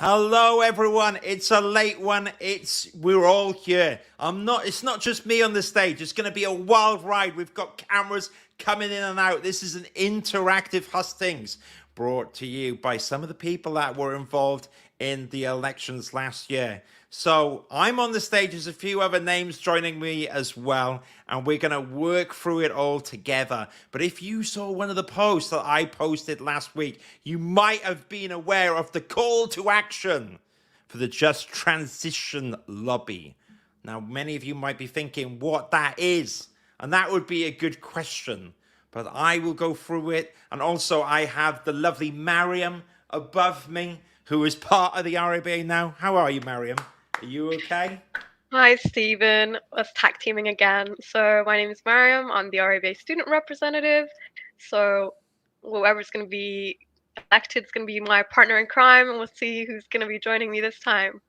Hello, everyone. It's a late one. We're all here. It's not just me on the stage. It's going to be a wild ride. We've got cameras coming in and out. This is an interactive Hustings brought to you by some of the people that were involved in the elections last year. So I'm on the stage. There's a few other names joining me as well, and we're going to work through it all together. But if you saw one of the posts that I posted last week, you might have been aware of the call to action for the Just Transition Lobby. Now, many of you might be thinking what that is, and that would be a good question. But I will go through it. And also I have the lovely Mariam above me, who is part of the RIBA now. How are you, Mariam? Are you okay? Hi, Stephen. Us tag teaming again. So my name is Mariam. I'm the RIBA student representative. So whoever's going to be elected is going to be my partner in crime, and we'll see who's going to be joining me this time.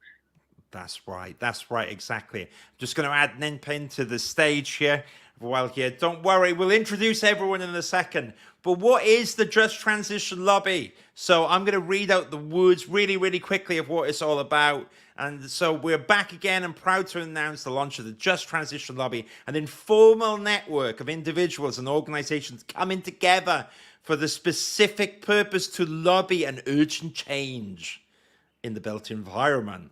That's right. That's right. Exactly. I'm just going to add Ninpin to the stage here. Well, yeah, don't worry. We'll introduce everyone in a second. But what is the Just Transition Lobby? So I'm going to read out the words really, really quickly of what it's all about. And so we're back again and proud to announce the launch of the Just Transition Lobby, an informal network of individuals and organizations coming together for the specific purpose to lobby an urgent change in the built environment.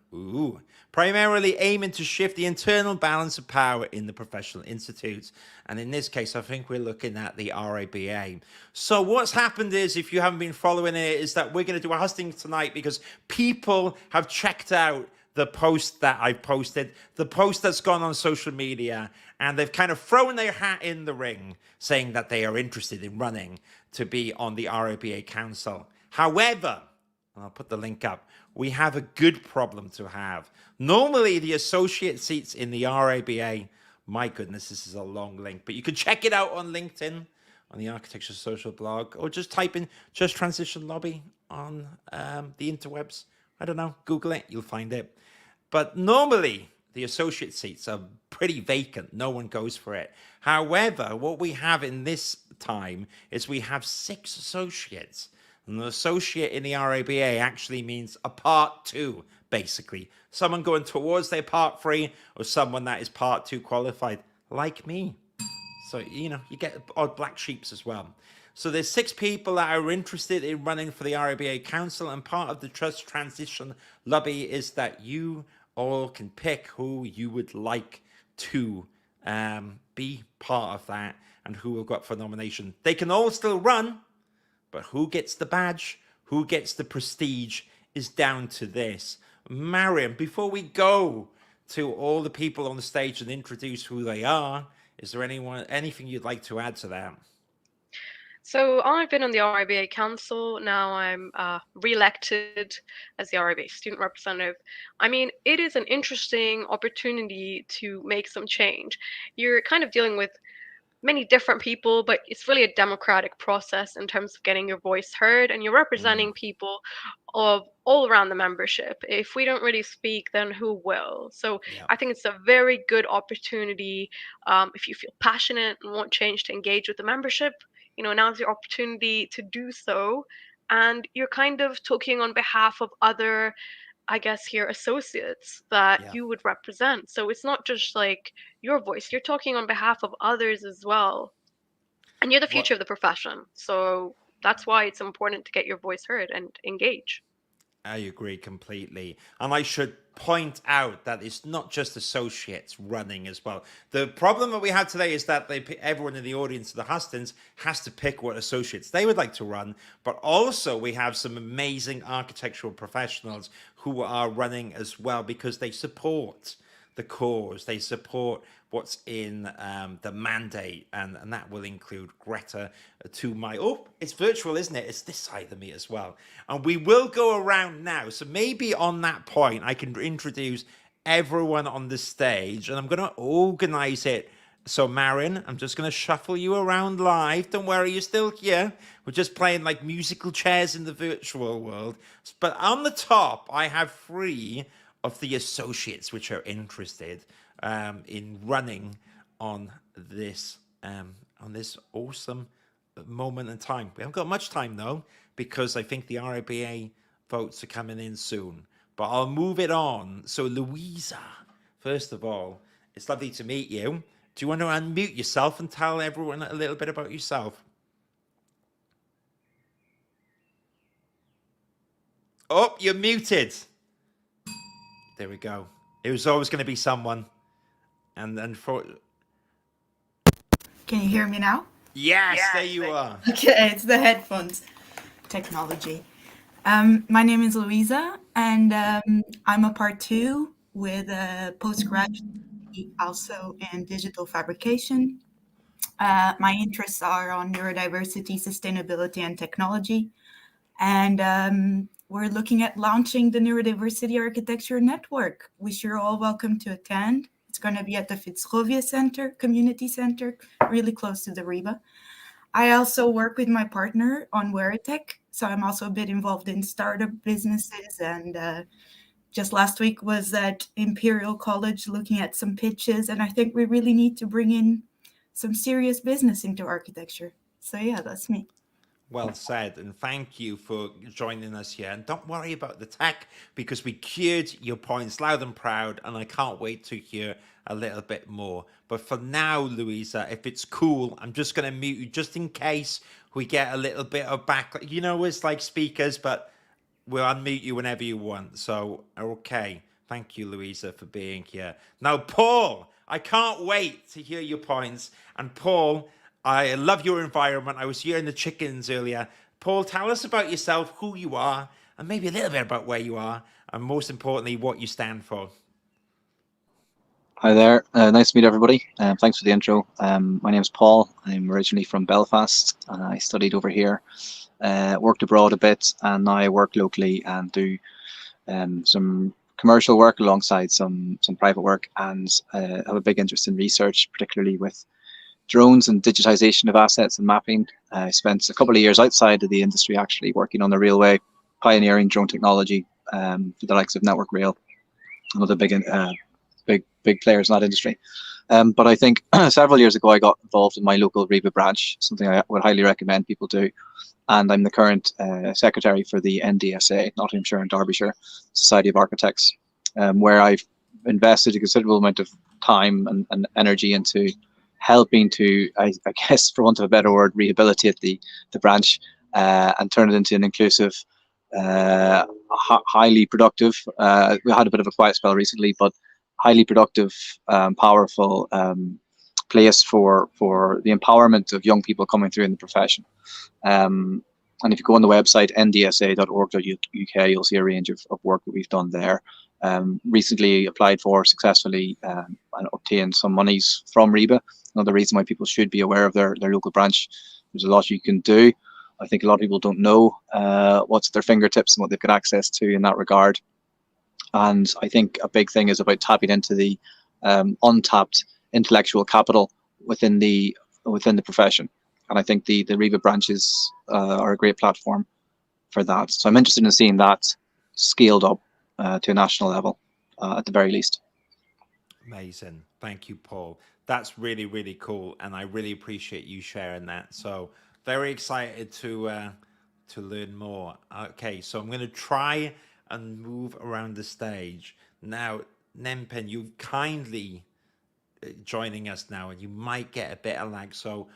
Primarily aiming to shift the internal balance of power in the professional institutes. And in this case, I think we're looking at the RIBA. So what's happened is, if you haven't been following it, is that we're going to do a hustings tonight because people have checked out the post that I posted, the post that's gone on social media, and they've kind of thrown their hat in the ring saying that they are interested in running to be on the RIBA Council. However, and I'll put the link up, we have a good problem to have. Normally, the associate seats in the RIBA, my goodness, this is a long link, but you can check it out on LinkedIn, on the Architecture Social blog, or just type in Just Transition Lobby on the interwebs. I don't know, Google it, you'll find it. But normally, the associate seats are pretty vacant. No one goes for it. However, what we have in this time is we have 6 associates. And the associate in the RIBA actually means a part 2, basically. Someone going towards their part 3 or someone that is part 2 qualified, like me. So, you get odd black sheeps as well. So there's 6 people that are interested in running for the RIBA Council, and part of the Just Transition Lobby is that you all can pick who you would like to be part of that and who will go up for nomination. They can all still run, but who gets the badge, who gets the prestige is down to this. Mariam, before we go to all the people on the stage and introduce who they are, is there anything you'd like to add to that? So I've been on the RIBA Council. Now I'm re-elected as the RIBA student representative. I mean, it is an interesting opportunity to make some change. You're kind of dealing with many different people, but it's really a democratic process in terms of getting your voice heard, and you're representing people of all around the membership. If we don't really speak, then who will? So Yeah. I think it's a very good opportunity, if you feel passionate and want change, to engage with the membership. Now's your opportunity to do so, and you're kind of talking on behalf of other, I guess, here associates that Yeah. you would represent. So it's not just like your voice, you're talking on behalf of others as well. And you're the future of the profession. So that's why it's important to get your voice heard and engage. I agree completely. And I should point out that it's not just associates running as well. The problem that we have today is that everyone in the audience of the Hustings has to pick what associates they would like to run. But also we have some amazing architectural professionals who are running as well because they support the cause. They support what's in the mandate, and that will include Greta to my... Oh, it's virtual, isn't it? It's this side of me as well. And we will go around now. So maybe on that point, I can introduce everyone on the stage, and I'm going to organize it. So, Marin, I'm just going to shuffle you around live. Don't worry, you're still here. We're just playing like musical chairs in the virtual world. But on the top, I have 3 of the associates which are interested in running on this awesome moment in time. We haven't got much time though, because I think the RIBA votes are coming in soon. but I'll move it on. So Louisa, first of all, it's lovely to meet you. Do you want to unmute yourself and tell everyone a little bit about yourself? Oh, you're muted. There we go. It was always going to be someone. And for... Can you hear me now? Yes, there you are. Okay, it's the headphones technology. My name is Louisa, and I'm a part 2 with a postgraduate also in digital fabrication. My interests are on neurodiversity, sustainability, and technology. And we're looking at launching the Neurodiversity Architecture Network, which you're all welcome to attend. It's going to be at the Fitzrovia Center, Community Center, really close to the RIBA. I also work with my partner on Veritech, so I'm also a bit involved in startup businesses. And just last week was at Imperial College looking at some pitches, and I think we really need to bring in some serious business into architecture. So yeah, that's me. Well said, and thank you for joining us here. And don't worry about the tech, because we cured your points loud and proud, and I can't wait to hear a little bit more. But for now, Louisa, if it's cool, I'm just going to mute you just in case we get a little bit of back. You know, it's like speakers, but we'll unmute you whenever you want. So, okay. Thank you, Louisa, for being here. Now, Paul, I can't wait to hear your points. And Paul, I love your environment. I was hearing the chickens earlier. Paul, tell us about yourself, who you are, and maybe a little bit about where you are, and most importantly, what you stand for. Hi there. Nice to meet everybody. Thanks for the intro. My name is Paul. I'm originally from Belfast, and I studied over here, worked abroad a bit, and now I work locally and do some commercial work alongside some private work, and have a big interest in research, particularly with drones and digitization of assets and mapping. I spent a couple of years outside of the industry actually working on the railway, pioneering drone technology for the likes of Network Rail and other big players in that industry. But I think several years ago I got involved in my local RIBA branch, something I would highly recommend people do. And I'm the current secretary for the NDSA, Nottinghamshire and Derbyshire Society of Architects, where I've invested a considerable amount of time and energy into helping to, I guess, for want of a better word, rehabilitate the branch and turn it into an inclusive, highly productive. We had a bit of a quiet spell recently, but highly productive, powerful place for the empowerment of young people coming through in the profession. And if you go on the website ndsa.org.uk, you'll see a range of work that we've done there. Recently applied for successfully and obtained some monies from RIBA. Another reason why people should be aware of their local branch. There's a lot you can do. I think a lot of people don't know what's at their fingertips and what they've got access to in that regard. And I think a big thing is about tapping into the untapped intellectual capital within the profession. And I think the RIBA branches are a great platform for that. So I'm interested in seeing that scaled up to a national level at the very least. Amazing. Thank you, Paul. That's really, really cool. And I really appreciate you sharing that. So very excited to learn more. Okay, so I'm going to try and move around the stage. Now, Nenpin, you've kindly joining us now, and you might get a bit of lag. So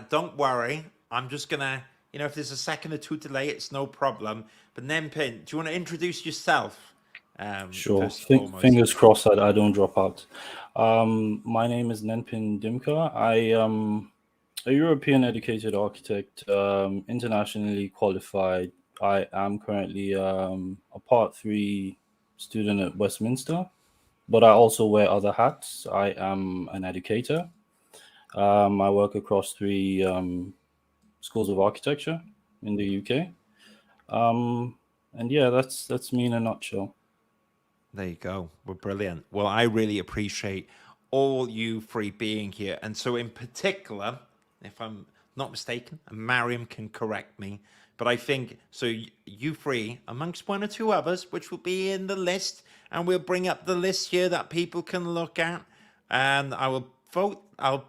don't worry. I'm just going to, if there's a second or two delay, it's no problem. But Nenpin, do you want to introduce yourself? Sure. Fingers crossed I don't drop out. My name is Nenpin Dimka. I am a European educated architect, internationally qualified. I am currently a Part 3 student at Westminster, but I also wear other hats. I am an educator. I work across 3 schools of architecture in the UK. And yeah, that's me in a nutshell. There you go. Well, brilliant. Well, I really appreciate all you 3 being here. And so in particular, if I'm not mistaken, and Mariam can correct me, but I think, so you 3, amongst 1 or 2 others, which will be in the list, and we'll bring up the list here that people can look at, and I'll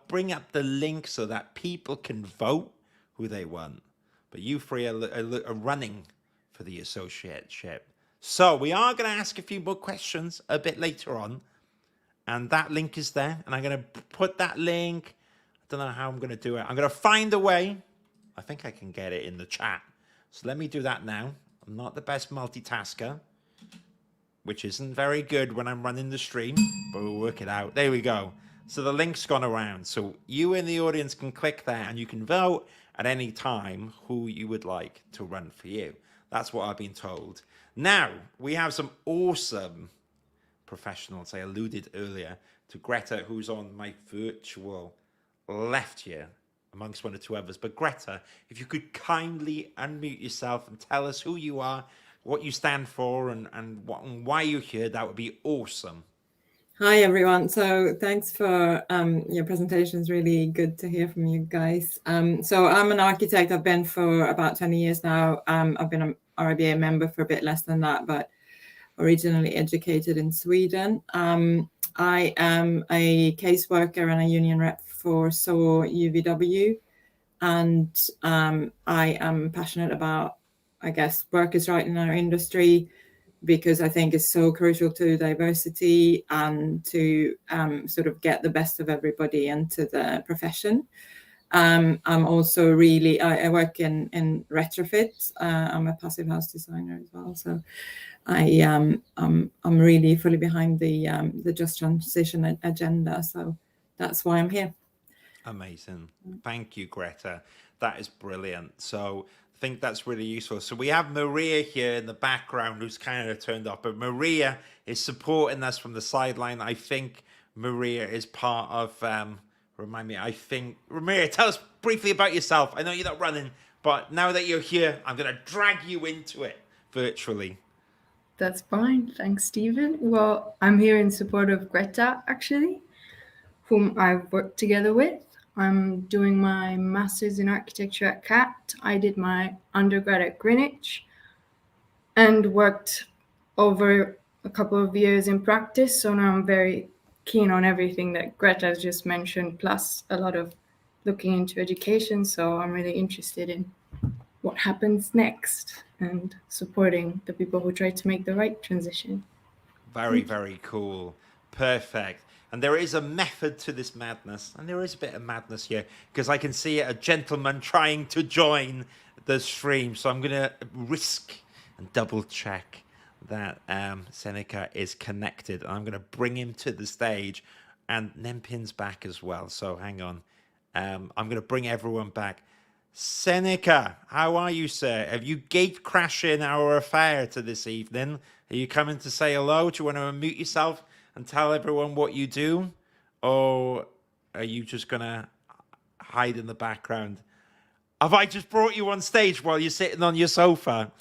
bring up the link so that people can vote who they want. But you 3 are running for the associateship. So we are going to ask a few more questions a bit later on. And that link is there. And I'm going to put that link. I don't know how I'm going to do it. I'm going to find a way. I think I can get it in the chat. So let me do that now. I'm not the best multitasker, which isn't very good when I'm running the stream, but we'll work it out. There we go. So the link's gone around. So you in the audience can click there and you can vote at any time who you would like to run for you. That's what I've been told. Now, we have some awesome professionals. I alluded earlier to Greta, who's on my virtual left here, amongst one or two others. But Greta, if you could kindly unmute yourself and tell us who you are, what you stand for, and why you're here, that would be awesome. Hi, everyone. So thanks for your presentations. Really good to hear from you guys. So I'm an architect. I've been for about 20 years now. I've been an RIBA member for a bit less than that, but originally educated in Sweden. I am a caseworker and a union rep for SOAR UVW. And I am passionate about, I guess, workers' rights in our industry, because I think it's so crucial to diversity and to sort of get the best of everybody into the profession. I'm also really, I work in retrofit. I'm a passive house designer as well. So I'm really fully behind the just transition agenda. So that's why I'm here. Amazing. Thank you, Greta. That is brilliant. So I think that's really useful. So we have Maria here in the background who's kind of turned up, but Maria is supporting us from the sideline. I think Maria is part of, remind me, I think, Maria, tell us briefly about yourself. I know you're not running, but now that you're here, I'm going to drag you into it virtually. That's fine. Thanks, Stephen. Well, I'm here in support of Greta, actually, whom I've worked together with. I'm doing my master's in architecture at CAT. I did my undergrad at Greenwich and worked over a couple of years in practice. So now I'm very keen on everything that Greta has just mentioned, plus a lot of looking into education. So I'm really interested in what happens next and supporting the people who try to make the right transition. Very, very cool. Perfect. And there is a method to this madness, and there is a bit of madness here, because I can see a gentleman trying to join the stream. So I'm going to risk and double check that Seneca is connected. I'm going to bring him to the stage, and Nenpin's back as well. So hang on. I'm going to bring everyone back. Seneca, how are you, sir? Have you gate crashing our affair to this evening? Are you coming to say hello? Do you want to unmute yourself and tell everyone what you do? Or are you just going to hide in the background? Have I just brought you on stage while you're sitting on your sofa?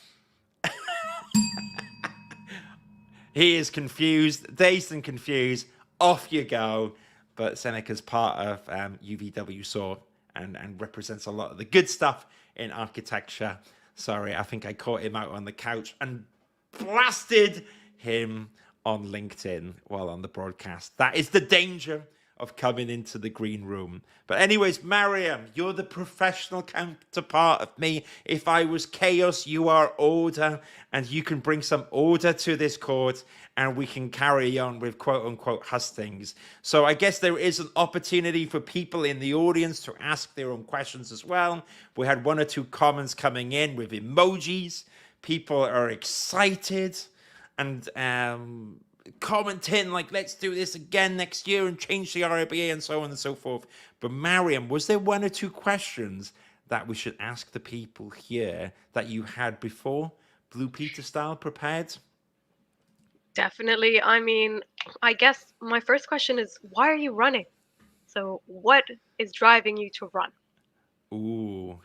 He is confused, dazed and confused. Off you go. But Seneca's part of UVW SOAR and represents a lot of the good stuff in architecture. Sorry, I think I caught him out on the couch and blasted him on LinkedIn while on the broadcast. That is the danger of coming into the green room. But anyways, Mariam, you're the professional counterpart of me. If I was chaos, you are order, and you can bring some order to this court, and we can carry on with quote unquote hustings. So I guess there is an opportunity for people in the audience to ask their own questions as well. We had one or two comments coming in with emojis. People are excited and commenting like, let's do this again next year and change the RIBA and so on and so forth. But Mariam, was there one or two questions that we should ask the people here that you had before, Blue Peter style, prepared? Definitely. I mean, I guess my first question is, why are you running? So what is driving you to run? Ooh,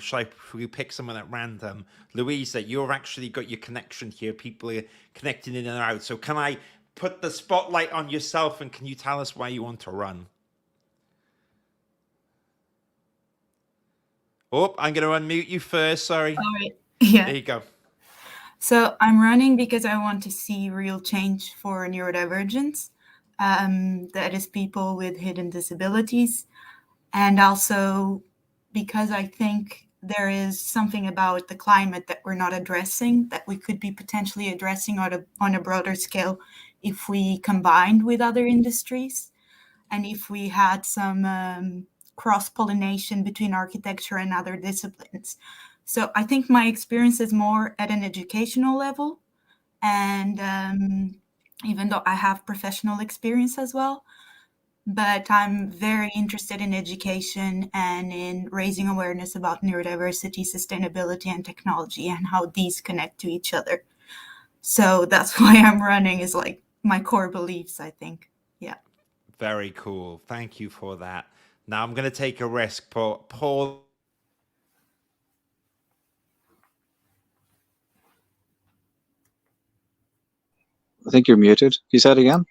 should we pick someone at random? Louisa, you've actually got your connection here. People are connecting in and out. So can I put the spotlight on yourself, and can you tell us why you want to run? Oh, I'm going to unmute you first. Sorry. All right. Yeah. There you go. So I'm running because I want to see real change for neurodivergence. That is people with hidden disabilities. And also because I think there is something about the climate that we're not addressing, that we could be potentially addressing on a broader scale if we combined with other industries, and if we had some cross-pollination between architecture and other disciplines. So I think my experience is more at an educational level, and even though I have professional experience as well, but I'm very interested in education and in raising awareness about neurodiversity, sustainability, and technology, and how these connect to each other. So that's why I'm running, is like my core beliefs, I think. Yeah. Very cool. Thank you for that. Now I'm going to take a risk, Paul. I think you're muted. Can you say it again?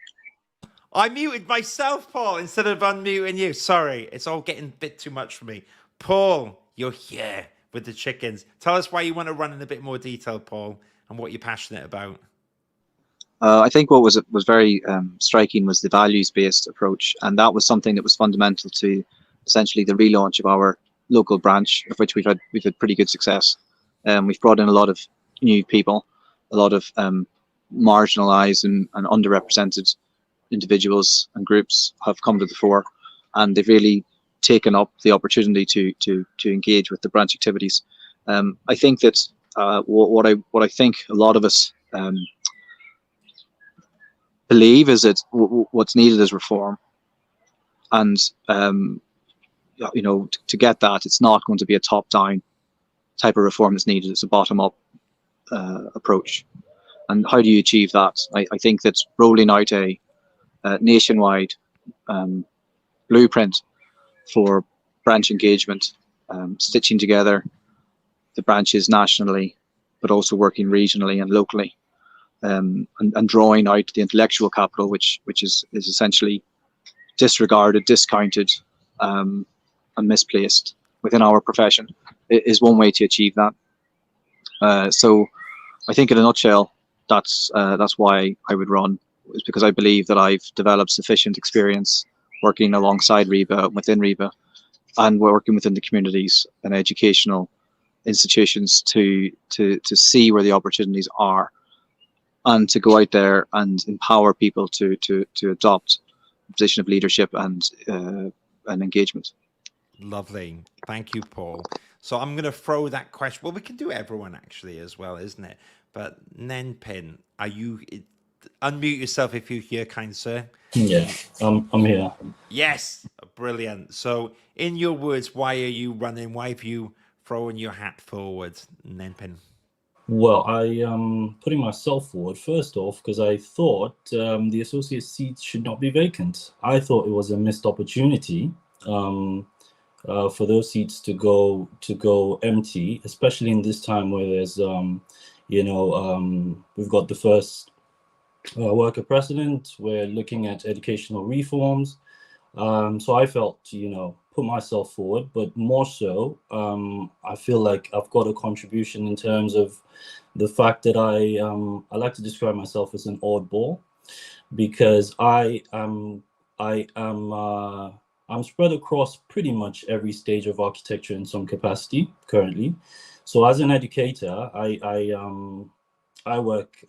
I muted myself, Paul, instead of unmuting you. Sorry, it's all getting a bit too much for me. Paul, you're here with the chickens. Tell us why you want to run in a bit more detail, Paul, and what you're passionate about. I think what was very striking was the values-based approach, and that was something that was fundamental to essentially the relaunch of our local branch, of which we've had pretty good success. We've brought in a lot of new people, a lot of marginalized and underrepresented individuals and groups have come to the fore, and they've really taken up the opportunity to engage with the branch activities. I think that what I think a lot of us believe is that what's needed is reform, and you know, to get that, it's not going to be a top-down type of reform that's needed. It's a bottom-up approach. And how do you achieve that? I think that rolling out a nationwide blueprint for branch engagement, stitching together the branches nationally, but also working regionally and locally, and drawing out the intellectual capital, which is essentially disregarded, discounted, and misplaced within our profession, is one way to achieve that. So I think in a nutshell, that's why I would run, is because I believe that I've developed sufficient experience working alongside RIBA, within RIBA, and working within the communities and educational institutions to see where the opportunities are, and to go out there and empower people to adopt a position of leadership and engagement. Lovely. Thank you, Paul. So I'm going to throw that question. Well, we can do everyone actually as well, isn't it? But Nenpin, are you... Unmute yourself if you're here, kind sir. Yeah, I'm here. Yes, brilliant. So in your words, why are you running? Why have you thrown your hat forward, Nenpin? Well, I am putting myself forward first off because I thought the associate seat should not be vacant. I thought it was a missed opportunity for those seats to go empty, especially in this time where there's you know, we've got the first worker precedent. We're looking at educational reforms. So I felt, you know, put myself forward, but more so, I feel like I've got a contribution in terms of the fact that I like to describe myself as an oddball, because I'm spread across pretty much every stage of architecture in some capacity currently. So as an educator, I work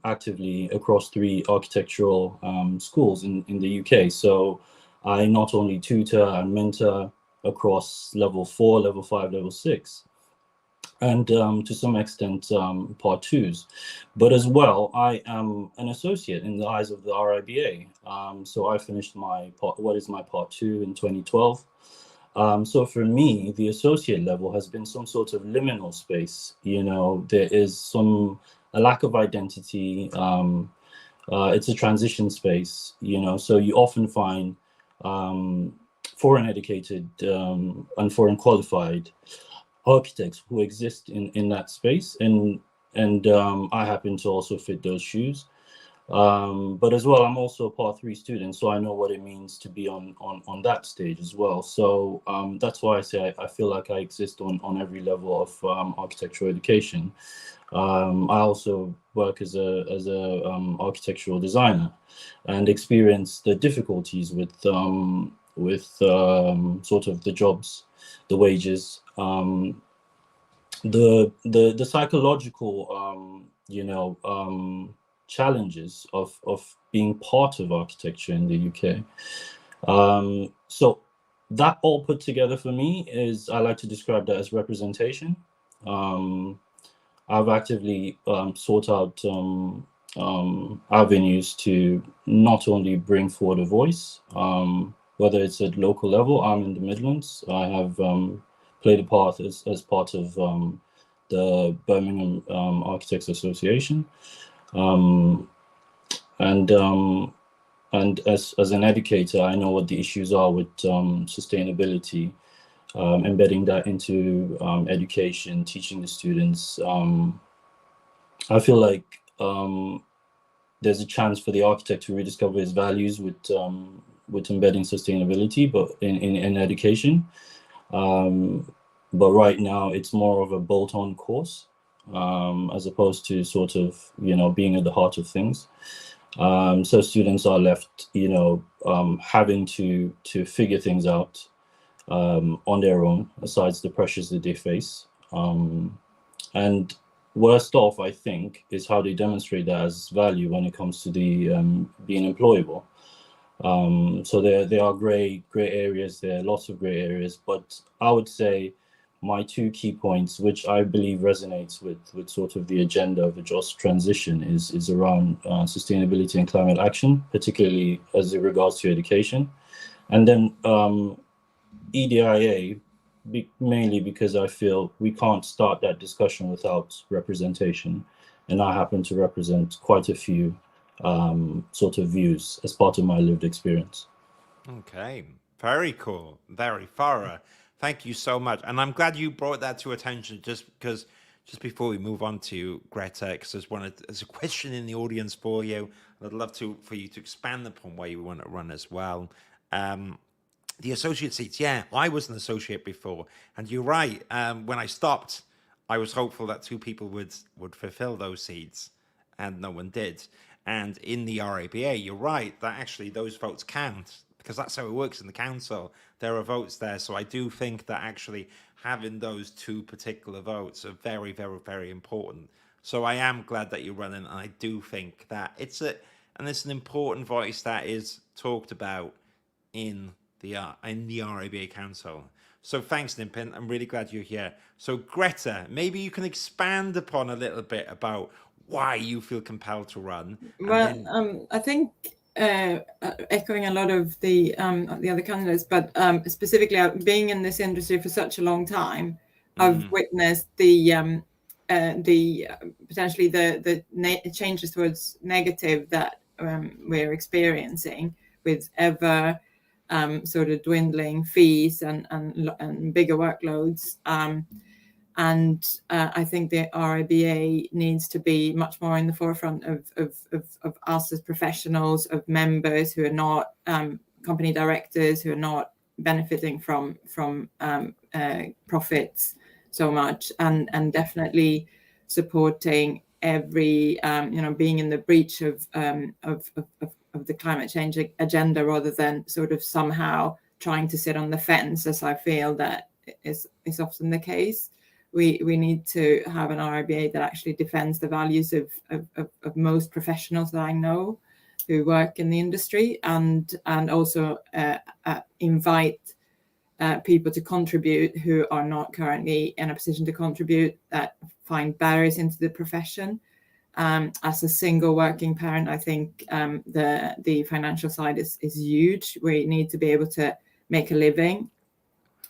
actively across 3 architectural schools in the UK. So I not only tutor and mentor across level 4, level 5, level 6, and to some extent part 2s, but as well I am an associate in the eyes of the RIBA. So I finished my part 2 in 2012. So for me, the associate level has been some sort of liminal space. You know, there is a lack of identity. It's a transition space, you know, so you often find foreign educated and foreign qualified architects who exist in that space, and I happen to also fit those shoes. But as well, I'm also a part 3 student, so I know what it means to be on that stage as well. So that's why I say I feel like I exist on every level of architectural education. I also work as a architectural designer, and experience the difficulties with sort of the jobs, the wages, the psychological challenges of being part of architecture in the UK. So that all put together for me is, I like to describe that as representation. I've actively sought out avenues to not only bring forward a voice, whether it's at local level. I'm in the Midlands. I have played a part as part of the Birmingham Architects Association, and as an educator, I know what the issues are with sustainability, embedding that into education, teaching the students. I feel like there's a chance for the architect to rediscover his values with embedding sustainability, but in education. But right now, it's more of a bolt-on course, as opposed to sort of being at the heart of things. So students are left, having to figure things out on their own, aside the pressures that they face. And worst off, I think, is how they demonstrate that as value when it comes to the being employable. So there are gray areas there, lots of gray areas. But I would say my two key points, which I believe resonates with sort of the agenda of the just transition, is around sustainability and climate action, particularly as it regards to education. And then EDIA, mainly because I feel we can't start that discussion without representation. And I happen to represent quite a few sort of views as part of my lived experience. Okay, very cool, very thorough. Thank you so much. And I'm glad you brought that to attention, just before we move on to Greta, because there's a question in the audience for you. I'd love for you to expand upon where you want to run as well. The associate seats, yeah, I was an associate before, and you're right. When I stopped, I was hopeful that two people would fulfill those seats, and no one did. And in the RIBA, you're right that actually those votes count, because that's how it works in the council. There are votes there, so I do think that actually having those two particular votes are very, very, very important. So I am glad that you're running, and I do think that it's an important voice that is talked about in the RIBA Council. So thanks, Nimpin. I'm really glad you're here. So Greta, maybe you can expand upon a little bit about why you feel compelled to run. Well, I think echoing a lot of the other candidates, but specifically being in this industry for such a long time, I've witnessed the potentially the changes towards negative that we're experiencing with ever sort of dwindling fees and bigger workloads. And I think the RIBA needs to be much more in the forefront of us as professionals, of members who are not company directors, who are not benefiting from profits so much, and definitely supporting every being in the breach of the climate change agenda, rather than sort of somehow trying to sit on the fence, as I feel that is often the case. We need to have an RIBA that actually defends the values of most professionals that I know who work in the industry, and also invite people to contribute who are not currently in a position to contribute, that find barriers into the profession. As a single working parent, I think the financial side is huge. We need to be able to make a living,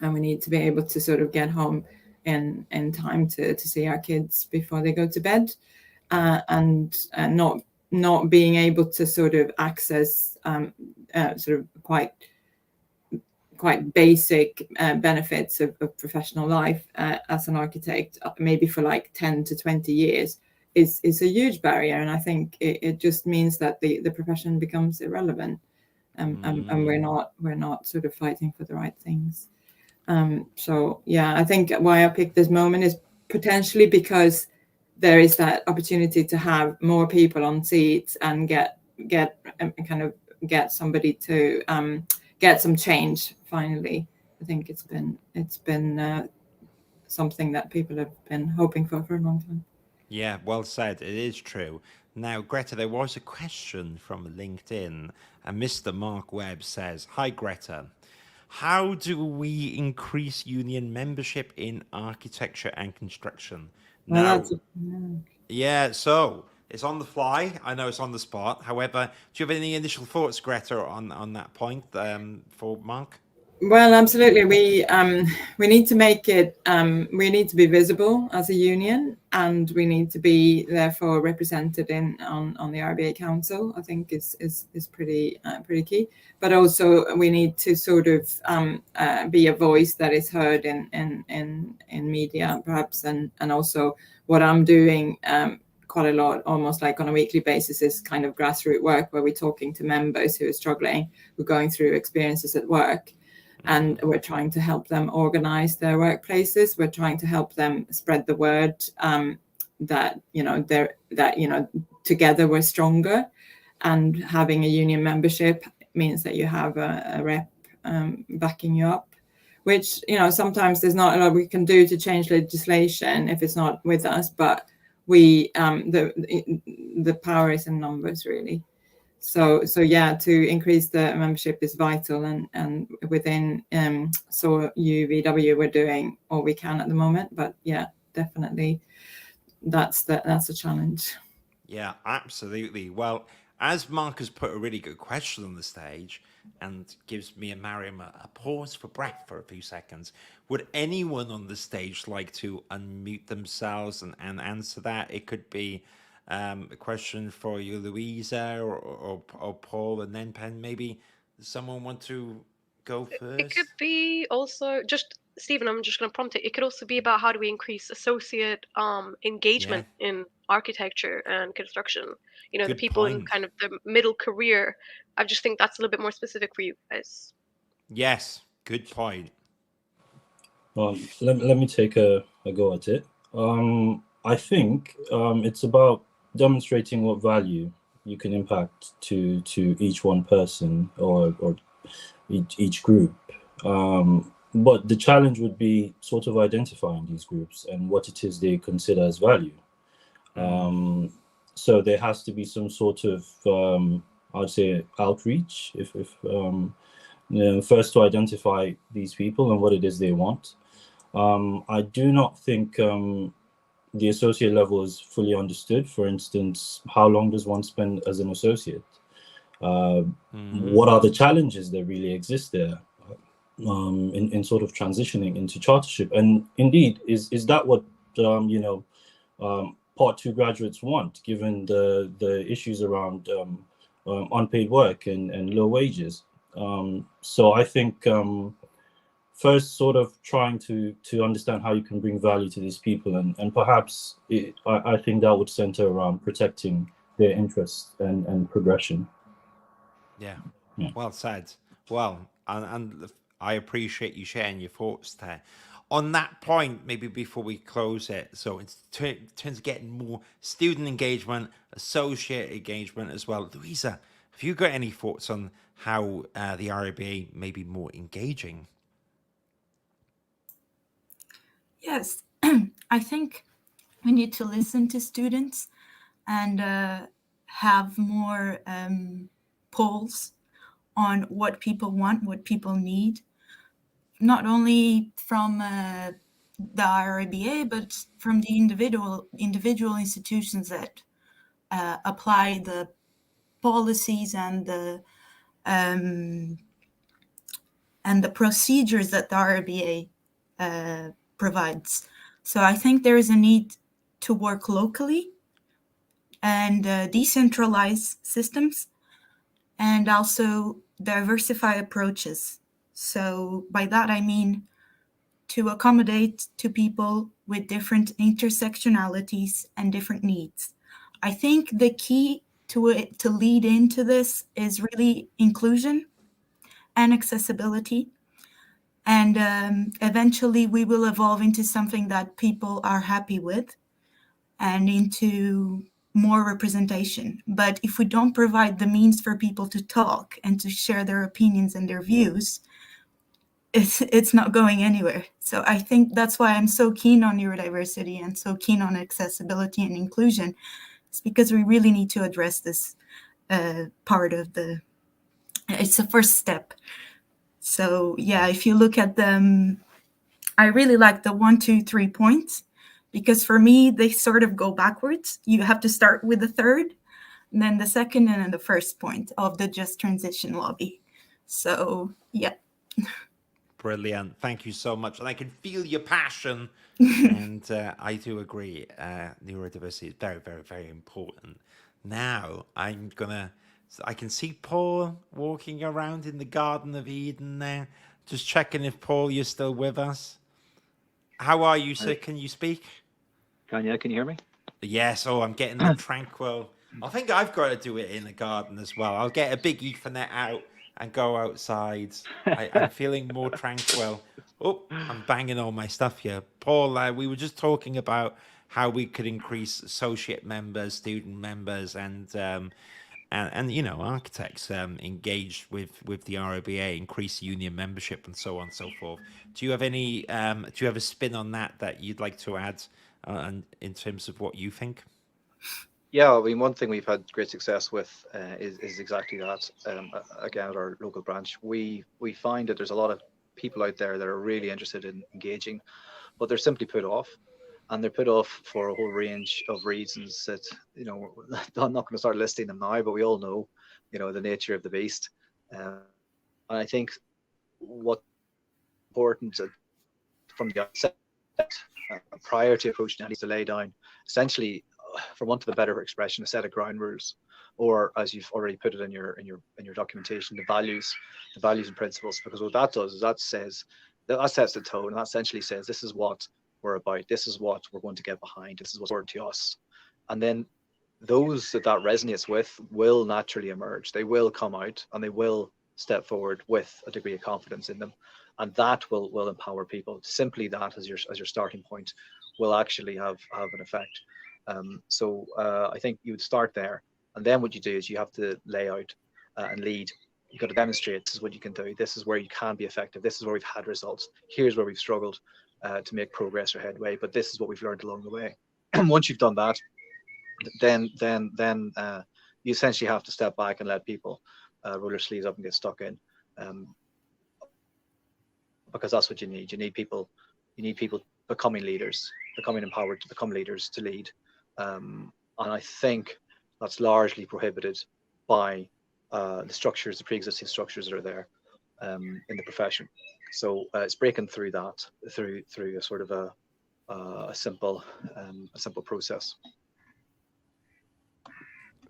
and we need to be able to sort of get home in time to see our kids before they go to bed, and not being able to sort of access sort of quite basic benefits of professional life as an architect, maybe for like 10 to 20 years, is a huge barrier. And I think it just means that the profession becomes irrelevant, and we're not sort of fighting for the right things. So yeah, I think why I picked this moment is potentially because there is that opportunity to have more people on seats and get somebody to get some change finally. I think it's been something that people have been hoping for a long time. Yeah, well said. It is true. Now, Greta, there was a question from LinkedIn, and Mr. Mark Webb says, "Hi, Greta. How do we increase union membership in architecture and construction?" Well, Now, yeah. so it's on the fly. I know it's on the spot. However, do you have any initial thoughts, Greta, on that point for Mark? Well, absolutely. We need to make it. We need to be visible as a union, and we need to be therefore represented on the RIBA Council. I think is pretty key. But also we need to sort of be a voice that is heard in media, perhaps, and also what I'm doing quite a lot, almost like on a weekly basis, is kind of grassroots work where we're talking to members who are struggling, who are going through experiences at work. And we're trying to help them organize their workplaces. We're trying to help them spread the word that together we're stronger. And having a union membership means that you have a rep backing you up, which sometimes there's not a lot we can do to change legislation if it's not with us. But we the power is in numbers, really. So yeah, to increase the membership is vital, and within UVW we're doing all we can at the moment. But yeah, definitely that's a challenge. Yeah, absolutely. Well, as Mark has put a really good question on the stage and gives me and Mariam a pause for breath for a few seconds, would anyone on the stage like to unmute themselves and answer that? It could be a question for you, Louisa, or Paul, and then Pen. Maybe someone want to go first? It could be also just, Stephen, I'm just going to prompt it. It could also be about how do we increase associate engagement in architecture and construction. Good the people point. in kind of the middle career. I just think that's a little bit more specific for you guys. Yes, good point. Well, let me take a go at it. I think it's about demonstrating what value you can impact to each one person or each group. But the challenge would be sort of identifying these groups and what it is they consider as value. So there has to be some sort of, I'd say, outreach, if first to identify these people and what it is they want. I do not think the associate level is fully understood. For instance, how long does one spend as an associate? What are the challenges that really exist there in sort of transitioning into chartership? And indeed, is that what Part 2 graduates want, given the issues around unpaid work and low wages? So I think first sort of trying to understand how you can bring value to these people, and perhaps I think that would center around protecting their interests and progression. Yeah, well said. Well, and I appreciate you sharing your thoughts there. On that point, maybe before we close it, so in terms of getting more student engagement, associate engagement as well, Louisa, have you got any thoughts on how the RIBA may be more engaging? Yes, I think we need to listen to students and have more polls on what people want, what people need, not only from the RIBA, but from the individual institutions that apply the policies and the procedures that the RIBA provides. So I think there is a need to work locally and decentralize systems, and also diversify approaches. So by that I mean to accommodate to people with different intersectionalities and different needs. I think the key to lead into this is really inclusion and accessibility. And eventually we will evolve into something that people are happy with and into more representation. But if we don't provide the means for people to talk and to share their opinions and their views, it's not going anywhere. So I think that's why I'm so keen on neurodiversity and so keen on accessibility and inclusion. It's because we really need to address this part of the. It's a first step. So yeah, if you look at them, I really like the 1, 2, 3 points, because for me they sort of go backwards. You have to start with the third, and then the second, and then the first point of the Just Transition lobby. So yeah. Brilliant. Thank you so much. And I can feel your passion. And I do agree. Neurodiversity is very, very, very important. Now I can see Paul walking around in the Garden of Eden there. Just checking if, Paul, you're still with us. How are you, sir? Can you speak? Can you hear me? Yes. Oh, I'm getting the tranquil. I think I've got to do it in the garden as well. I'll get a big Ethernet out and go outside. I'm feeling more tranquil. Oh, I'm banging all my stuff here. Paul, we were just talking about how we could increase associate members, student members, and you know, architects engaged with the RIBA, increase union membership, and so on and so forth. Do you have any? Do you have a spin on that you'd like to add in terms of what you think? Yeah, I mean, one thing we've had great success with is exactly that. Again, at our local branch, we find that there's a lot of people out there that are really interested in engaging, but they're simply put off. And they're put off for a whole range of reasons that, you know, I'm not going to start listing them now, but we all know, you know, the nature of the beast. And I think what's important from the outset, prior to approaching, is to lay down, essentially, for want of a better expression, a set of ground rules, or as you've already put it in your documentation, the values and principles. Because what that does is that sets the tone, and that essentially says this is what we're about, this is what we're going to get behind, this is what's important to us. And then those that resonates with will naturally emerge. They will come out and they will step forward with a degree of confidence in them, and that will empower people. Simply that as your starting point will actually have an effect. So I think you would start there, and then what you do is you have to lay out and lead. You've got to demonstrate this is what you can do, this is where you can be effective, this is where we've had results, here's where we've struggled to make progress or headway, but this is what we've learned along the way. And once you've done that, then you essentially have to step back and let people roll their sleeves up and get stuck in, because that's what you need. You need people becoming leaders, becoming empowered to become leaders, to lead. And I think that's largely prohibited by the structures, the pre-existing structures that are there in the profession. So it's breaking through that through a sort of a simple process.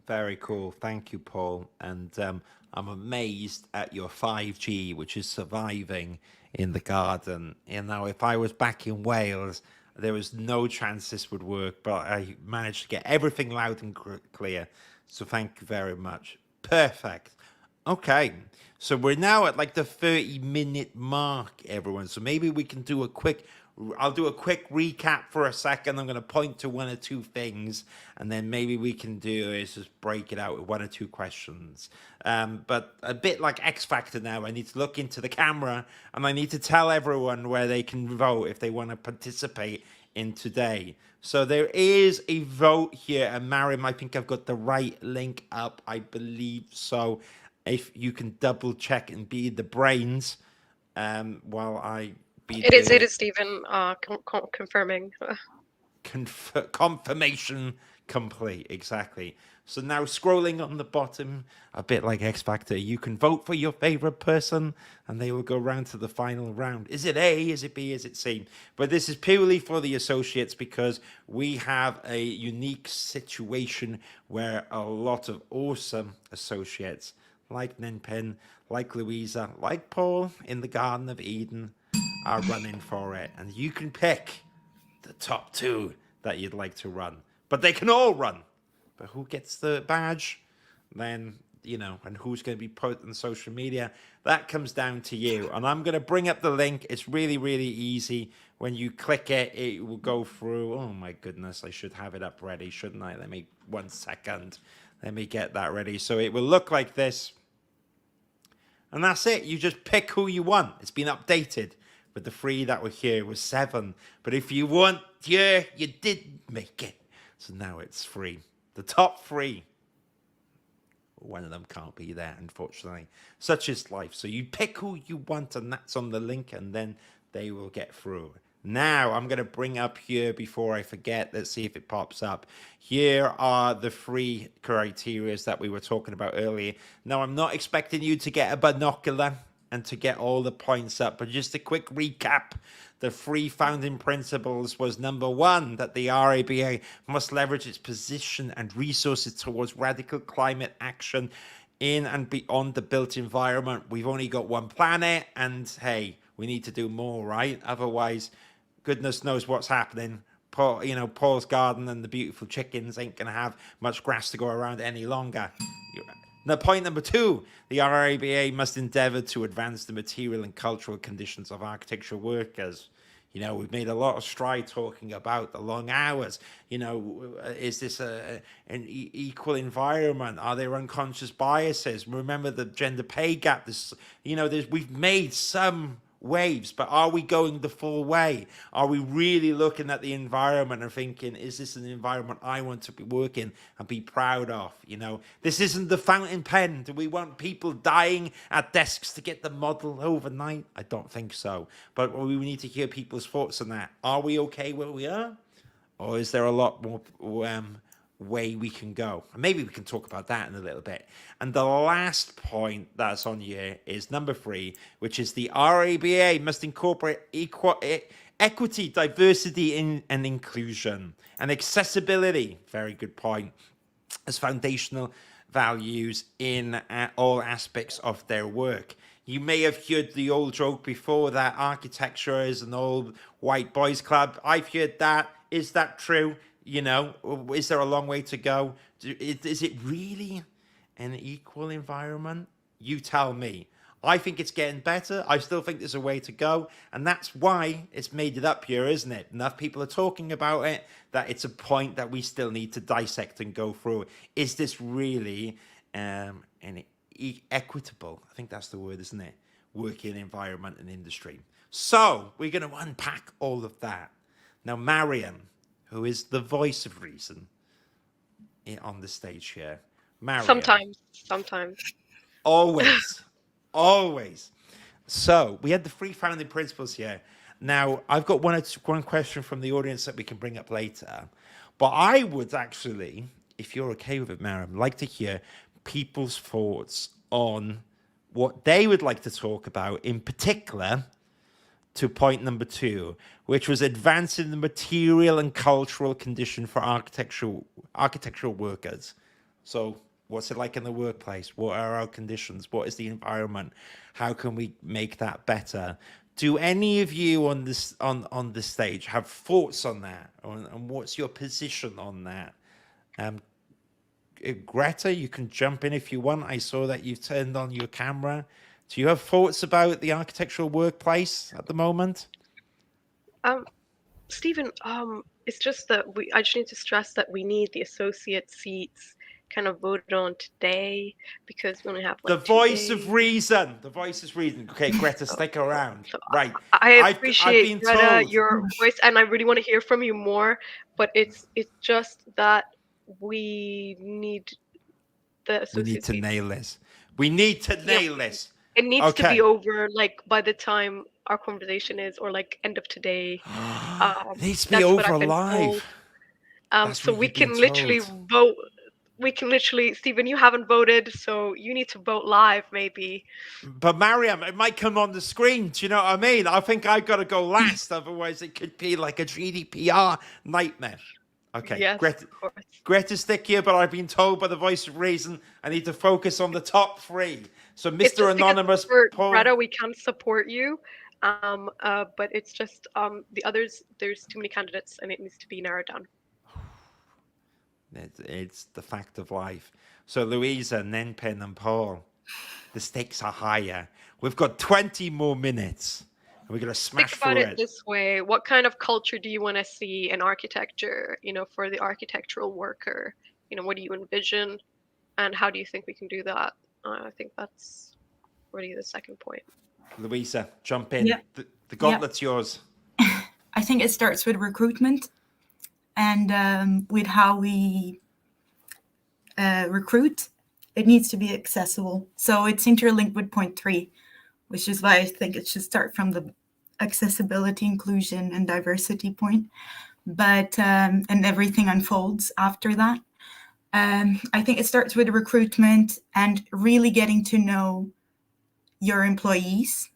Very cool. Thank you, Paul. And I'm amazed at your 5G, which is surviving in the garden. You know, if I was back in Wales, there was no chance this would work, but I managed to get everything loud and clear. So thank you very much. Perfect. Okay. So we're now at like the 30-minute mark, everyone. So maybe we can do I'll do a quick recap for a second. I'm going to point to one or two things, and then maybe we can just break it out with one or two questions. But a bit like X Factor now, I need to look into the camera, and I need to tell everyone where they can vote if they want to participate in today. So there is a vote here, and Mariam, I think I've got the right link up. I believe so. If you can double check and be the brains while I be it is Stephen confirming. Confirmation complete, exactly. So now scrolling on the bottom, a bit like X Factor, you can vote for your favorite person and they will go round to the final round. Is it A, is it B, is it C? But this is purely for the associates because we have a unique situation where a lot of awesome associates like Ninpin, like Louisa, like Paul in the Garden of Eden are running for it. And you can pick the top two that you'd like to run. But they can all run. But who gets the badge? Then, you know, and who's going to be put on social media? That comes down to you. And I'm going to bring up the link. It's really, really easy. When you click it, it will go through. Oh, my goodness. I should have it up ready, shouldn't I? Let me 1 second. Let me get that ready. So it will look like this. And that's it. You just pick who you want. It's been updated. But the 3 that were here was 7. But if you want, yeah, you did make it. So now it's 3. The top 3. One of them can't be there, unfortunately. Such is life. So you pick who you want, and that's on the link, and then they will get through. Now, I'm going to bring up here before I forget. Let's see if it pops up. Here are the 3 criteria that we were talking about earlier. Now, I'm not expecting you to get a binocular and to get all the points up, but just a quick recap. The 3 founding principles was number 1, that the RIBA must leverage its position and resources towards radical climate action in and beyond the built environment. We've only got one planet, and hey, we need to do more, right? Otherwise, goodness knows what's happening. Paul's garden and the beautiful chickens ain't going to have much grass to go around any longer. Now, point number 2, the RIBA must endeavor to advance the material and cultural conditions of architectural workers. We've made a lot of stride talking about the long hours. Is this an equal environment? Are there unconscious biases? Remember the gender pay gap. We've made some waves, but are we going the full way? Are we really looking at the environment and thinking, is this an environment I want to be working and be proud of? This isn't the fountain pen. Do we want people dying at desks to get the model overnight? I don't think so. But we need to hear people's thoughts on that. Are we okay where we are? Or is there a lot more way we can go? And maybe we can talk about that in a little bit. And the last point that's on here is number 3, which is the RIBA must incorporate equity, diversity, and inclusion, and accessibility, very good point, as foundational values in all aspects of their work. You may have heard the old joke before that architecture is an old white boys club. I've heard that. Is that true? Is there a long way to go? Is it really an equal environment? You tell me. I think it's getting better. I still think there's a way to go. And that's why it's made it up here, isn't it? Enough people are talking about it, that it's a point that we still need to dissect and go through. Is this really equitable? I think that's the word, isn't it? Working environment and industry. So we're going to unpack all of that. Now, Mariam, who is the voice of reason on the stage here. Mariam. Sometimes. Always. So we had the 3 founding principles here. Now, I've got one question from the audience that we can bring up later. But I would actually, if you're okay with it, Mariam, like to hear people's thoughts on what they would like to talk about, in particular, to point number 2, which was advancing the material and cultural condition for architectural workers. So what's it like in the workplace? What are our conditions? What is the environment? How can we make that better? Do any of you on this on the stage have thoughts on that? And what's your position on that? Greta, you can jump in if you want. I saw that you've turned on your camera. Do you have thoughts about the architectural workplace at the moment? Stephen, it's just that I just need to stress that we need the associate seats kind of voted on today, because we only have the voice of reason. The voice is reason. Okay, Greta, stick around. Right. I appreciate Greta, your voice, and I really want to hear from you more. But it's just that we need the associate. We need to nail this. We need to nail this. It needs to be over by the time our conversation is, or end of today. It needs to be over live. So we can literally vote. We can literally, Stephen, you haven't voted, so you need to vote live, maybe. But Mariam, it might come on the screen. Do you know what I mean? I think I've got to go last, otherwise it could be like a GDPR nightmare. Okay, yes, Greta, stick here, but I've been told by the voice of reason I need to focus on the top 3. So, Mr. Anonymous, Paul. Greta, we can support you, but it's just the others. There's too many candidates, and it needs to be narrowed down. It's the fact of life. So, Louisa, Nenpin, and Paul, the stakes are higher. We've got 20 more minutes. We're going to smash through it. Think about it this way. What kind of culture do you want to see in architecture, for the architectural worker? What do you envision? And how do you think we can do that? I think that's already the second point. Louisa, jump in. Yeah. The gauntlet's yours. I think it starts with recruitment and with how we recruit. It needs to be accessible. So it's interlinked with point 3, which is why I think it should start from the accessibility, inclusion, and diversity point. But and everything unfolds after that. I think it starts with recruitment and really getting to know your employees,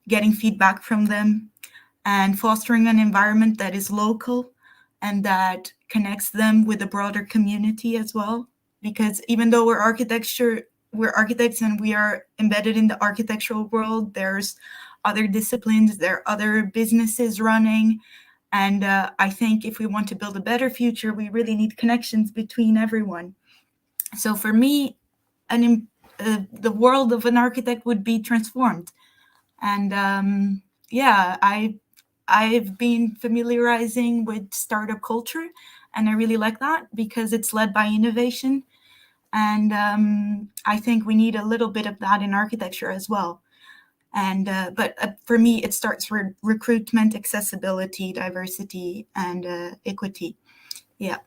getting feedback from them, and fostering an environment that is local and that connects them with the broader community as well. Because even though we're architects and we are embedded in the architectural world, there's other disciplines, there are other businesses running. And I think if we want to build a better future, we really need connections between everyone. So for me, the world of an architect would be transformed. And I've been familiarizing with startup culture, and I really like that because it's led by innovation. And I think we need a little bit of that in architecture as well. And but for me, it starts with recruitment, accessibility, diversity, and equity. Yeah.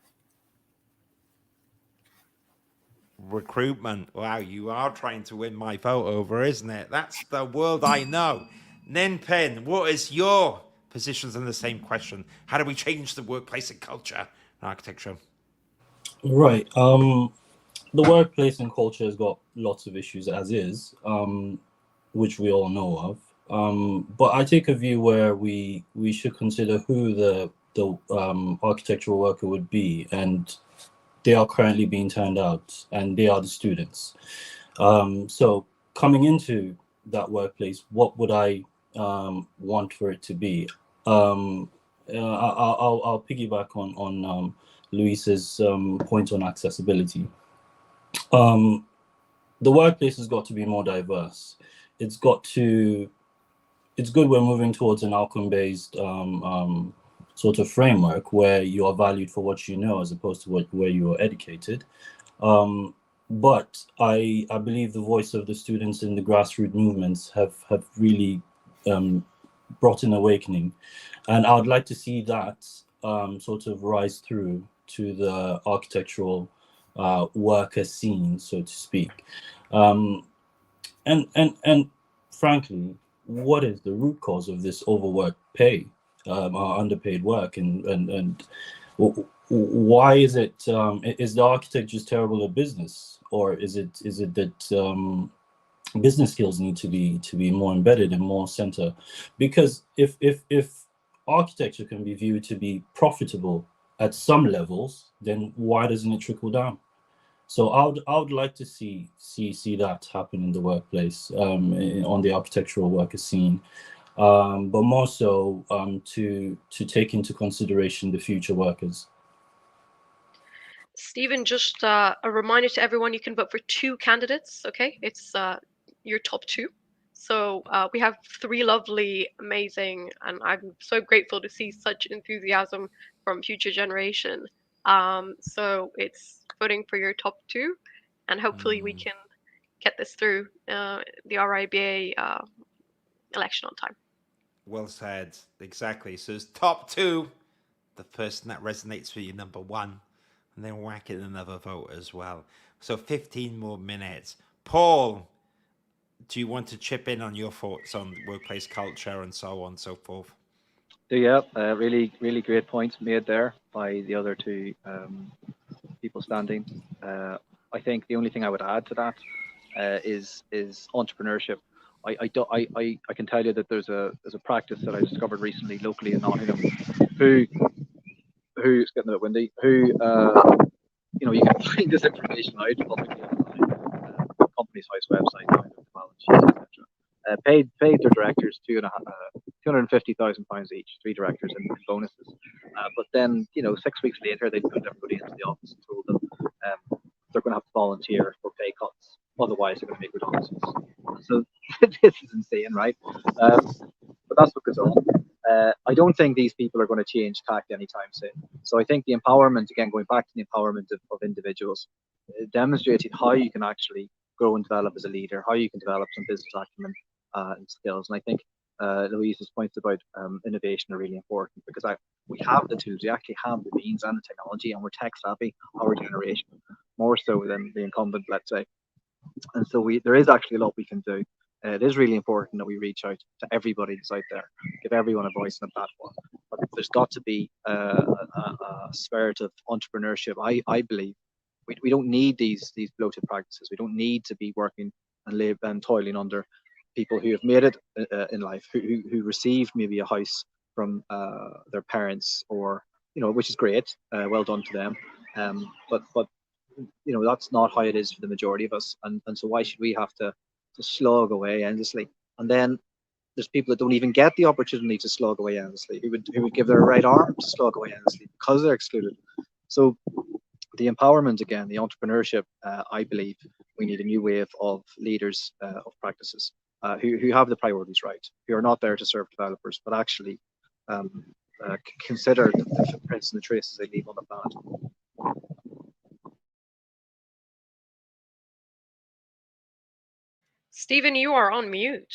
Recruitment. Wow, you are trying to win my vote over, isn't it? That's the world I know. Ninpin, what is your positions on the same question? How do we change the workplace and culture in architecture? Right. The workplace and culture has got lots of issues as is, which we all know of. But I take a view where we should consider who the architectural worker would be, and they are currently being turned out, and they are the students. So coming into that workplace, what would I want for it to be? I'll piggyback on Luis's point on accessibility. The workplace has got to be more diverse. It's good we're moving towards an outcome-based sort of framework where you are valued for what you know as opposed to where you are educated. But I believe the voice of the students in the grassroots movements have really brought an awakening. And I would like to see that sort of rise through to the architectural worker scene, so to speak. And frankly, what is the root cause of this overworked pay, underpaid work, and why is it? Is the architect just terrible at business, or is it that business skills need to be more embedded and more center? Because if architecture can be viewed to be profitable at some levels, then why doesn't it trickle down? So I would like to see that happen in the workplace, on the architectural worker scene, but more so to take into consideration the future workers. Stephen, just a reminder to everyone: you can vote for 2 candidates. Okay, it's your top 2. So we have 3 lovely, amazing, and I'm so grateful to see such enthusiasm from future generation. So it's voting for your top 2, and hopefully we can get this through the RIBA election on time. Well said. Exactly. So it's top 2, the person that resonates with you, number 1, and then whack in another vote as well. So 15 more minutes. Paul, do you want to chip in on your thoughts on workplace culture and so on and so forth? Yeah, really great points made there by the other 2 people standing. I think the only thing I would add to that is entrepreneurship. I can tell you that there's a practice that I discovered recently locally in Nottingham, who's getting a bit windy, who you can find this information out publicly online, Companies House website, balance sheets, etc. Paid their directors £250,000 each, 3 directors in bonuses. But then 6 weeks later, they put everybody into the office and told them they're going to have to volunteer for pay cuts, otherwise they're going to make redundancies. So this is insane, right? But that's what goes on. I don't think these people are going to change tact anytime soon. So I think the empowerment, again, going back to the empowerment of individuals, demonstrating how you can actually grow and develop as a leader, how you can develop some business acumen and skills. And I think Louise's points about innovation are really important, because we have the tools, we actually have the means and the technology, and we're tech savvy, our generation, more so than the incumbent, let's say. And so there is actually a lot we can do. It is really important that we reach out to everybody that's out there, give everyone a voice and a platform. But there's got to be a spirit of entrepreneurship. I believe we don't need these bloated practices. We don't need to be working and live and toiling under people who have made it in life, who received maybe a house from their parents, or which is great. Well done to them. But that's not how it is for the majority of us. And so why should we have to slog away endlessly? And then there's people that don't even get the opportunity to slog away endlessly, who would give their right arm to slog away endlessly because they're excluded. So the empowerment, again, the entrepreneurship, I believe we need a new wave of leaders of practices who have the priorities right, who are not there to serve developers, but actually consider the footprints and the traces they leave on the planet. Stephen, you are on mute.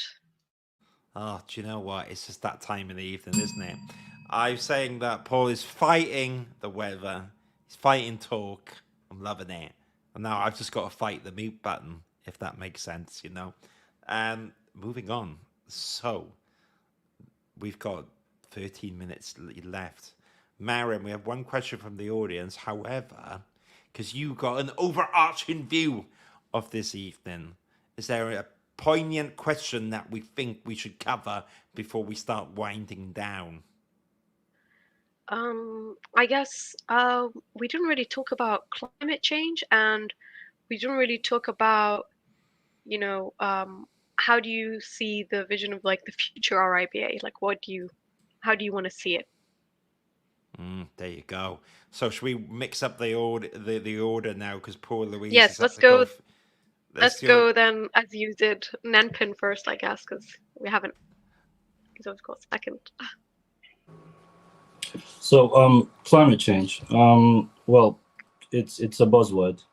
Oh, do you know what? It's just that time in the evening, isn't it? I'm saying that Paul is fighting the weather. He's fighting talk. I'm loving it. And now I've just got to fight the mute button, if that makes sense, Moving on. So, we've got 13 minutes left. Mariam, we have one question from the audience. However, because you got an overarching view of this evening, is there a poignant question that we think we should cover before we start winding down? I guess we didn't really talk about climate change, and we didn't really talk about, how do you see the vision of like the future RIBA? Like, how do you want to see it? There you go. So should we mix up the order now? Because poor Louise. Yes, let's go. Let's go then, as you did, Nenpin first, I guess, because we haven't. He's always got second. So, climate change. Well, it's a buzzword.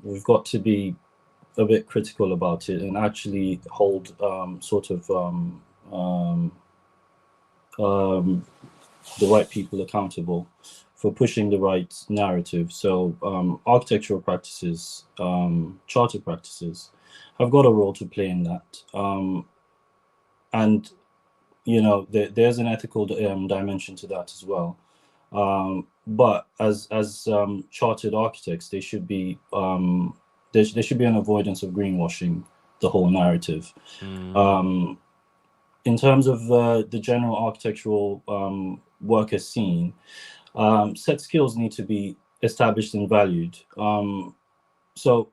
We've got to be a bit critical about it and actually hold the right people accountable for pushing the right narrative. So architectural practices, charter practices have got a role to play in that. And, there's an ethical dimension to that as well. But as chartered architects, there should be an avoidance of greenwashing the whole narrative. In terms of the general architectural worker scene, set skills need to be established and valued. So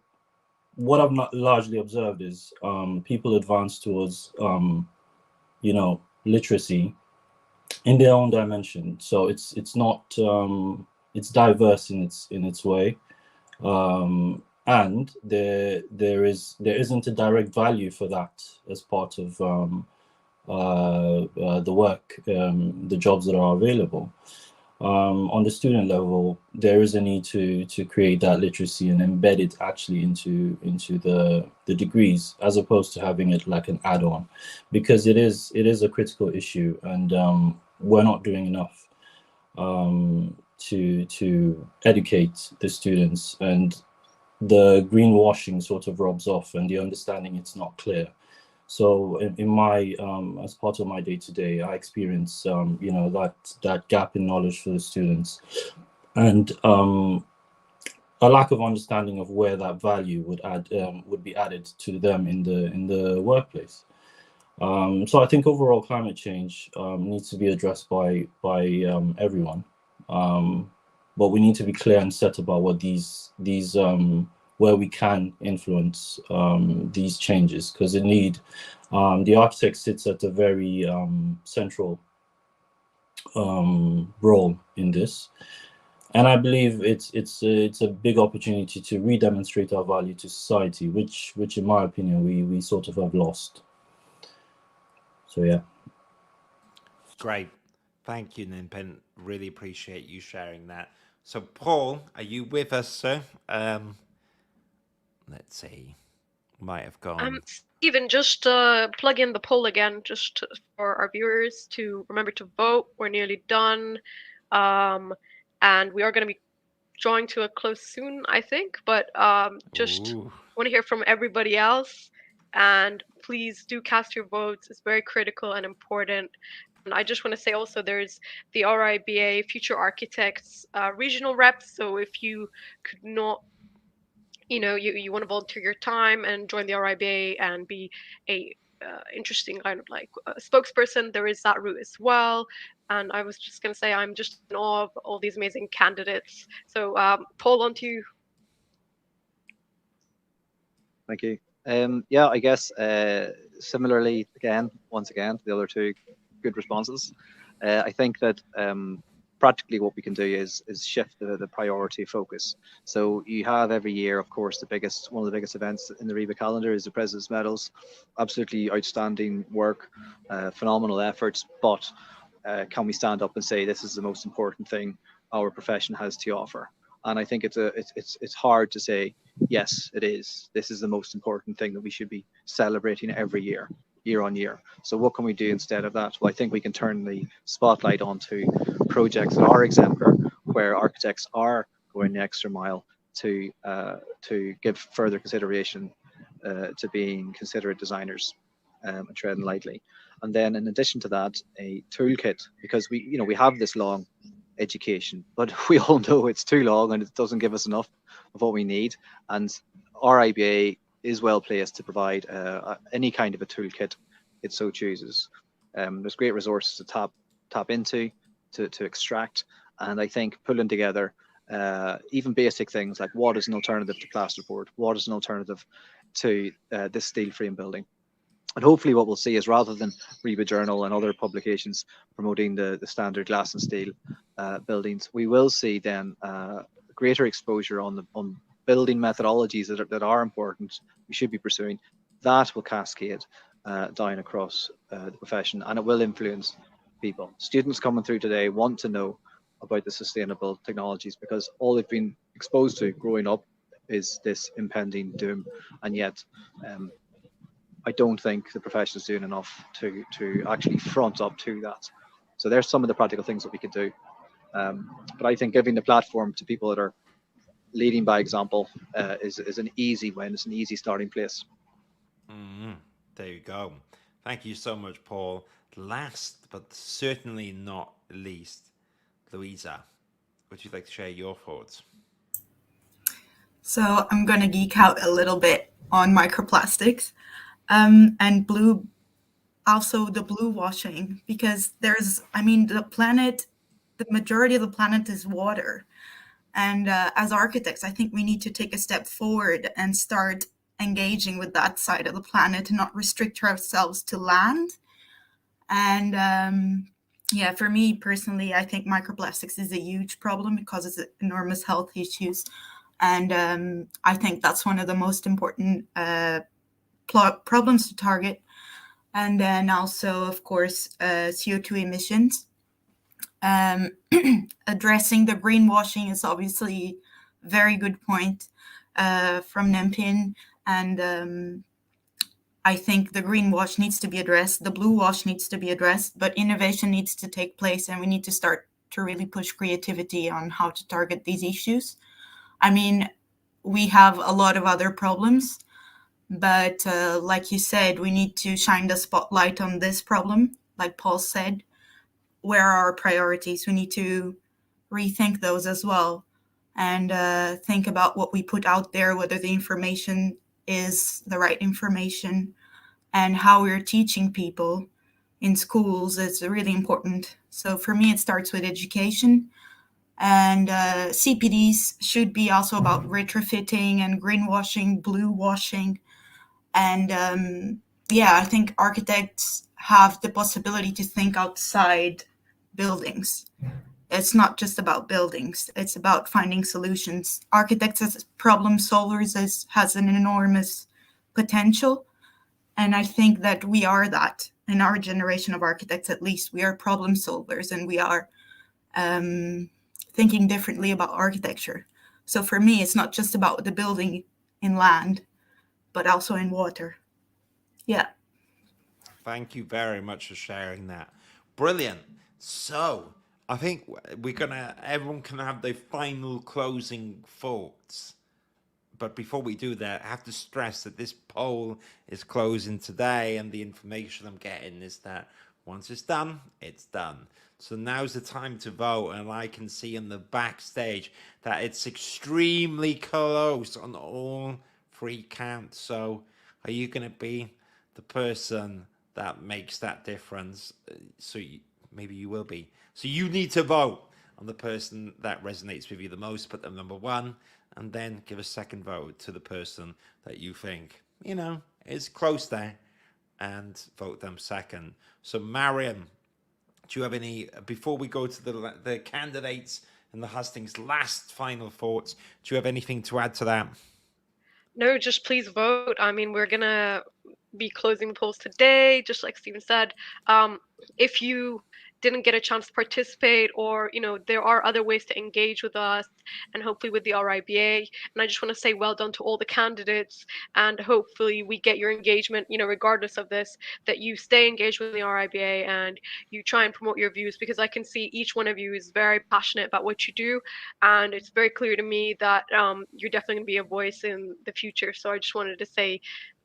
what I've not largely observed is people advance towards, literacy in their own dimension. So it's not it's diverse in its way, and there isn't a direct value for that as part of the work, the jobs that are available. On the student level, there is a need to create that literacy and embed it actually into the degrees, as opposed to having it like an add-on, because it is a critical issue, and we're not doing enough to educate the students, and the greenwashing sort of rubs off, and the understanding it's not clear. So in my as part of my day-to-day, I experience that gap in knowledge for the students, and a lack of understanding of where that value would be added to them in the workplace. So I think overall climate change needs to be addressed by everyone, but we need to be clear and set about what these where we can influence these changes, because the architect sits at a very central role in this, and I believe it's a big opportunity to re-demonstrate our value to society, which in my opinion we sort of have lost. So yeah. Great, thank you, Nenpin. Really appreciate you sharing that. So Paul, are you with us, sir? Let's see. Might have gone. Stephen, just plug in the poll again, just for our viewers to remember to vote. We're nearly done. And we are going to be drawing to a close soon, I think. But just want to hear from everybody else. And please do cast your votes. It's very critical and important. And I just want to say also there's the RIBA Future Architects regional reps. So if you could not, you want to volunteer your time and join the RIBA and be a interesting kind of like spokesperson, there is that route as well. And I was just going to say, I'm just in awe of all these amazing candidates. So Paul, on to you. Thank you. Yeah, I guess similarly, once again, the other two good responses. I think that practically what we can do is shift the priority focus. So you have every year, of course, one of the biggest events in the RIBA calendar is the President's Medals. Absolutely outstanding work, phenomenal efforts, but can we stand up and say this is the most important thing our profession has to offer? And I think it's hard to say, yes, it is. This is the most important thing that we should be celebrating every year on year. So what can we do instead of that? Well, I think we can turn the spotlight onto projects that are exemplar, where architects are going the extra mile to give further consideration to being considerate designers and treading lightly. And then in addition to that, a toolkit, because we have this long education, but we all know it's too long and it doesn't give us enough of what we need. And RIBA is well placed to provide any kind of a toolkit it so chooses. There's great resources to tap into, to extract, and I think pulling together even basic things like what is an alternative to plasterboard, what is an alternative to this steel frame building. And hopefully what we'll see is, rather than RIBA Journal and other publications promoting the standard glass and steel buildings, we will see then greater exposure on building methodologies that are important, we should be pursuing. That will cascade down across the profession, and it will influence people. Students coming through today want to know about the sustainable technologies because all they've been exposed to growing up is this impending doom, and yet I don't think the profession is doing enough to actually front up to that. So there's some of the practical things that we could do. But I think giving the platform to people that are leading by example is an easy win. It's an easy starting place. There you go. Thank you so much, Paul. Last but certainly not least, Louisa, would you like to share your thoughts? So I'm going to geek out a little bit on microplastics and also the blue washing, because the majority of the planet is water. And as architects, I think we need to take a step forward and start engaging with that side of the planet and not restrict ourselves to land. And for me personally, I think microplastics is a huge problem because it's enormous health issues. And I think that's one of the most important problems to target. And then also, of course, CO2 emissions. Addressing the greenwashing is obviously a very good point from Nempin. And I think the greenwash needs to be addressed. The blue wash needs to be addressed, but innovation needs to take place, and we need to start to really push creativity on how to target these issues. I mean, we have a lot of other problems, but like you said, we need to shine the spotlight on this problem. Like Paul said, where are our priorities? We need to rethink those as well, and think about what we put out there, whether the information is the right information, and how we're teaching people in schools is really important. So for me, it starts with education, and CPDs should be also about retrofitting and greenwashing, blue washing. And I think architects have the possibility to think outside buildings. It's not just about buildings, it's about finding solutions. Architects as problem solvers has an enormous potential. And I think that we are that. In our generation of architects, at least, we are problem solvers, and we are thinking differently about architecture. So for me, it's not just about the building in land, but also in water. Yeah. Thank you very much for sharing that. Brilliant. So I think everyone can have their final closing thoughts. But before we do that, I have to stress that this poll is closing today, and the information I'm getting is that once it's done, it's done. So now's the time to vote, and I can see in the backstage that it's extremely close on all three counts. So are you going to be the person that makes that difference? Maybe you will be. So you need to vote on the person that resonates with you the most, put them number one, and then give a second vote to the person that you think, is close there, and vote them second. So Mariam, do you have any, before we go to the candidates and the Hustings last final thoughts, do you have anything to add to that? No, just please vote. I mean, we're going to be closing the polls today, just like Stephen said. If you didn't get a chance to participate, or there are other ways to engage with us and hopefully with the RIBA, and I just want to say well done to all the candidates, and hopefully we get your engagement, regardless of this, that you stay engaged with the RIBA and you try and promote your views, because I can see each one of you is very passionate about what you do, and it's very clear to me that you're definitely going to be a voice in the future. So I just wanted to say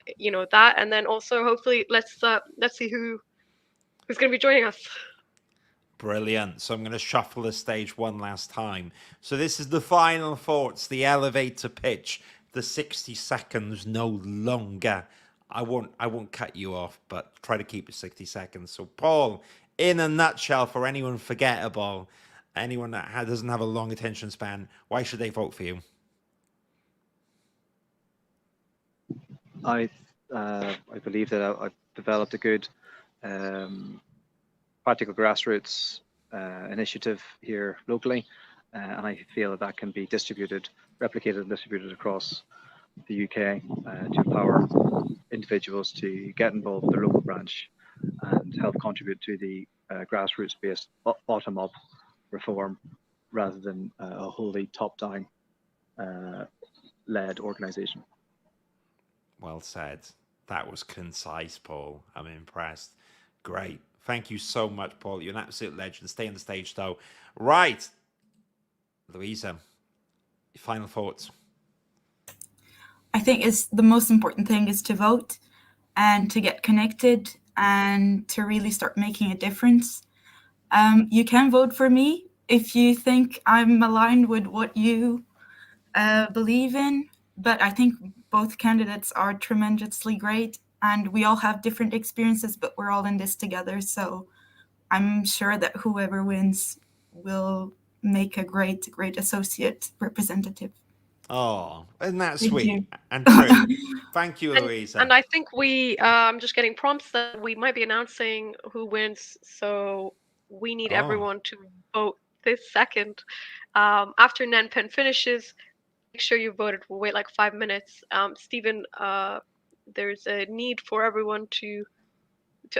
that, and then also hopefully let's see who's going to be joining us. Brilliant. So I'm going to shuffle the stage one last time. So this is the final thoughts, the elevator pitch, the 60 seconds, no longer. I won't cut you off, but try to keep it 60 seconds. So Paul, in a nutshell, for anyone forgettable, anyone that doesn't have a long attention span, why should they vote for you? I believe that I've developed a good practical grassroots initiative here locally, and I feel that can be replicated and distributed across the UK to empower individuals to get involved with their local branch and help contribute to the grassroots-based bottom-up reform rather than a wholly top-down led organisation. Well said. That was concise, Paul. I'm impressed. Great. Thank you so much, Paul. You're an absolute legend. Stay on the stage, though. Right. Louisa, your final thoughts. I think the most important thing is to vote and to get connected and to really start making a difference. You can vote for me if you think I'm aligned with what you believe in, but I think both candidates are tremendously great, and we all have different experiences, but we're all in this together. So I'm sure that whoever wins will make a great associate representative. Oh, isn't that Thank sweet you. and true? Thank you, Louisa. And I think I'm just getting prompts that we might be announcing who wins. So we need everyone to vote this second. After Nenpen finishes, make sure you voted. We'll wait like 5 minutes. Stephen, there's a need for everyone to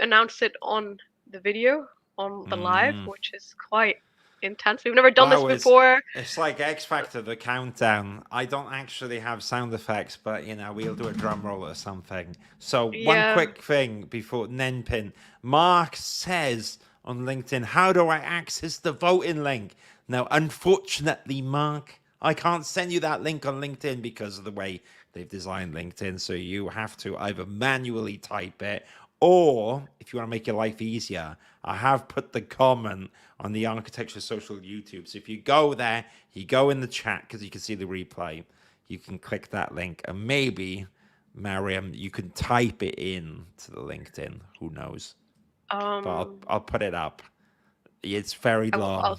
announce it on the video, on the live, which is quite intense. We've never done this before. It's like X Factor, the countdown. I don't actually have sound effects, but we'll do a drum roll or something. So one quick thing before Nenpin. Mark says on LinkedIn, how do I access the voting link? Now, unfortunately, Mark, I can't send you that link on LinkedIn because of the way they've designed LinkedIn. So you have to either manually type it, or if you want to make your life easier, I have put the comment on the Architecture Social YouTube. So if you go there, you go in the chat because you can see the replay. You can click that link, and maybe, Mariam, you can type it in to the LinkedIn. Who knows? But I'll put it up. It's very long.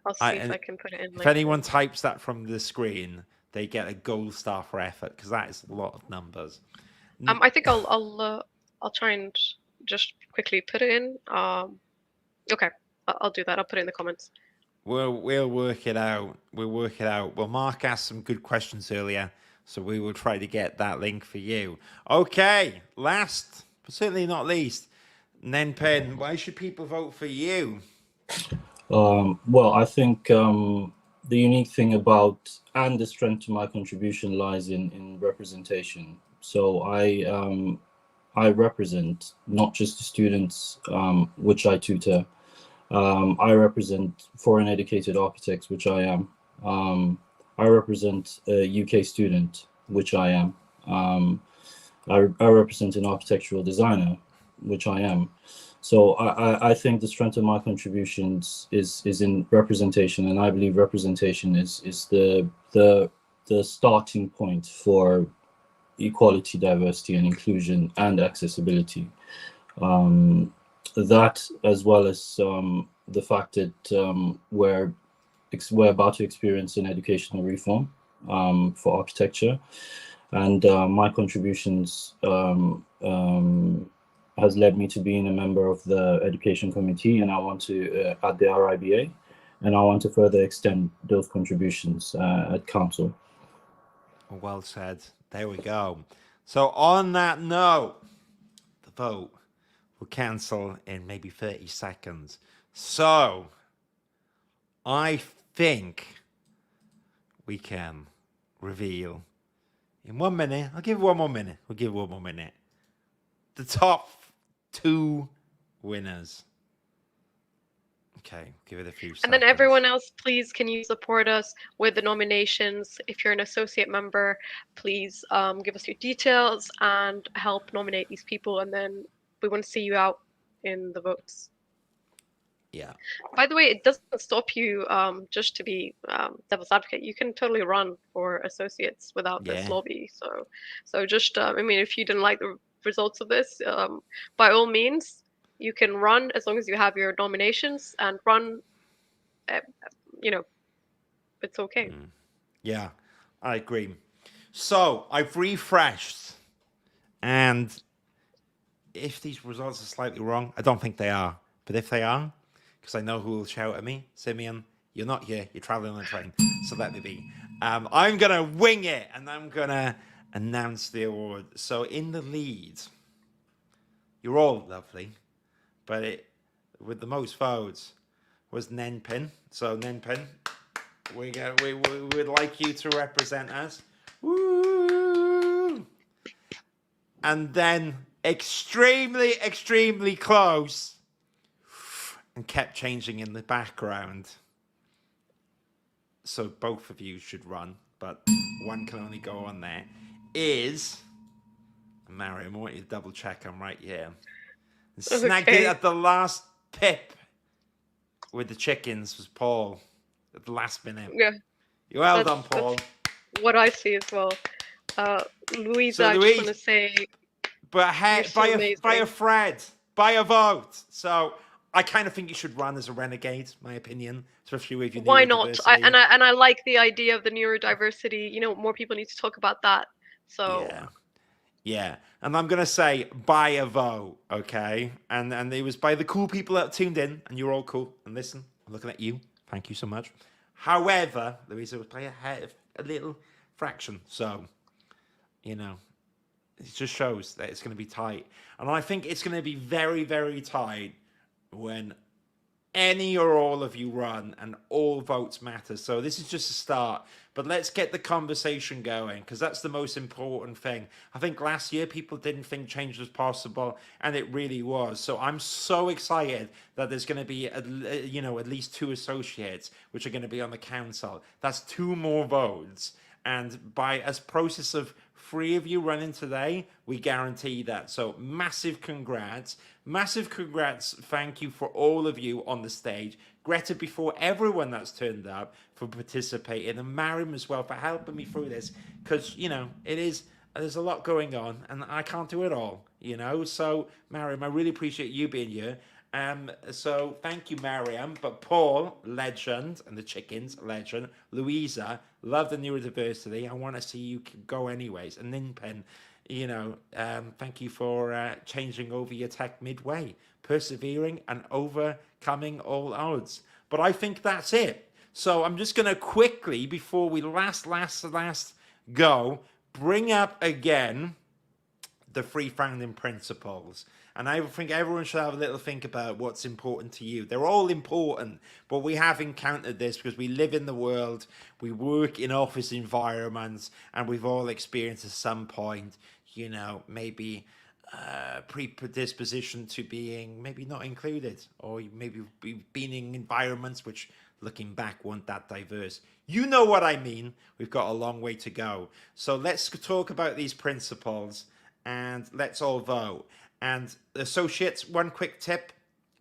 I'll see if I can put it in. If anyone types that from the screen, they get a gold star for effort, because that is a lot of numbers. I think I'll try and just quickly put it in. Okay, I'll do that. I'll put it in the comments. We'll work it out. Well, Mark asked some good questions earlier, so we will try to get that link for you. Okay, last but certainly not least, Nenpen, why should people vote for you? Well, I think the unique thing about, and the strength to my contribution lies in representation. So I represent not just the students which I tutor. I represent foreign educated architects, which I am. I represent a UK student, which I am. I represent an architectural designer, which I am. So I think the strength of my contributions is in representation, and I believe representation is the starting point for equality, diversity, and inclusion, and accessibility. That, as well as the fact that we're about to experience an educational reform for architecture, and my contributions has led me to being a member of the education committee, and I want to at the RIBA, and I want to further extend those contributions at council. Well said. There we go. So on that note, the vote will cancel in maybe 30 seconds. So I think we can reveal in 1 minute. I'll give it 1 more minute. We'll give it 1 more minute. The top 2 winners. Okay, give it a few seconds. And then everyone else, please, can you support us with the nominations? If you're an associate member, please give us your details and help nominate these people. And then we want to see you out in the votes. Yeah. By the way, it doesn't stop you just to be devil's advocate. You can totally run for associates without this lobby. So just, I mean, if you didn't like the results of this, by all means, you can run as long as you have your nominations and run, you know, it's okay. Yeah, I agree. So I've refreshed, and if these results are slightly wrong, I don't think they are, but if they are, because I know who will shout at me, Simeon, you're not here, you're traveling on a train, so let me be. I'm going to wing it, and I'm going to announce the award. So in the lead, you're all lovely, but with the most votes was Nenpin. So Nenpin, we would like you to represent us. Woo! And then extremely close, and kept changing in the background. So both of you should run, but one can only go on there. Is Mariam, I want you to double check I'm right here. Snagged it at the last pip with the chickens was Paul at the last minute. Yeah. Well done, Paul. What I see as well. Louisa, So I just want to say, but by a vote. So I kind of think you should run as a renegade, my opinion, especially with your neurodiversity. Why not? I like the idea of the neurodiversity. You know, more people need to talk about that. So yeah. And I'm gonna say by a vote, okay? And it was by the cool people that tuned in, and you're all cool. And listen, I'm looking at you. Thank you so much. However, Louisa was by a little fraction. So, you know, it just shows that it's going to be tight. And I think it's going to be very tight when any or all of you run and all votes matter. So this is just a start, but let's get the conversation going, because that's the most important thing. I think last year people didn't think change was possible, and it really was. So I'm so excited that there's going to be at least 2 associates which are going to be on the council. That's 2 more votes, and by a process of 3 of you running today, we guarantee that. So massive congrats. Thank you for all of you on the stage. Greta, before everyone that's turned up, for participating, and Mariam as well for helping me through this, because, you know, there's a lot going on and I can't do it all, you know. So Mariam, I really appreciate you being here. So thank you, Mariam. But Paul, legend, and the chickens, legend. Louisa, love the neurodiversity. I want to see you go anyways. And Ninpen, you know, thank you for changing over your tech midway, persevering and overcoming all odds. But I think that's it. So I'm just going to quickly, before we last go, bring up again the three founding principles. And I think everyone should have a little think about what's important to you. They're all important, but we have encountered this because we live in the world, we work in office environments, and we've all experienced at some point, you know, maybe predisposition to being maybe not included, or maybe being in environments which, looking back, weren't that diverse. You know what I mean. We've got a long way to go. So let's talk about these principles and let's all vote. And associates, one quick tip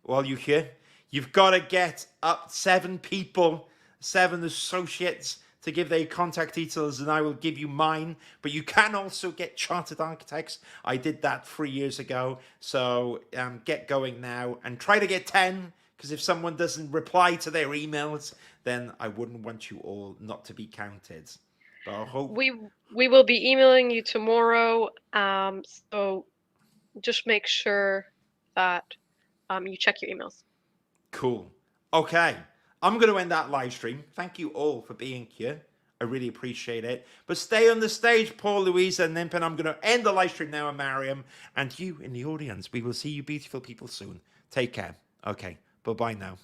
while you're here. You've got to get up 7 people, 7 associates to give their contact details, and I will give you mine. But you can also get chartered architects. I did that 3 years ago. So get going now and try to get 10, because if someone doesn't reply to their emails, then I wouldn't want you all not to be counted. But I hope we will be emailing you tomorrow. So just make sure that you check your emails. Cool. Okay. I'm going to end that live stream. Thank you all for being here. I really appreciate it. But stay on the stage, Paul, Louisa, and Nimpen. I'm going to end the live stream now, and Mariam. And you in the audience, we will see you beautiful people soon. Take care. Okay. Bye-bye now.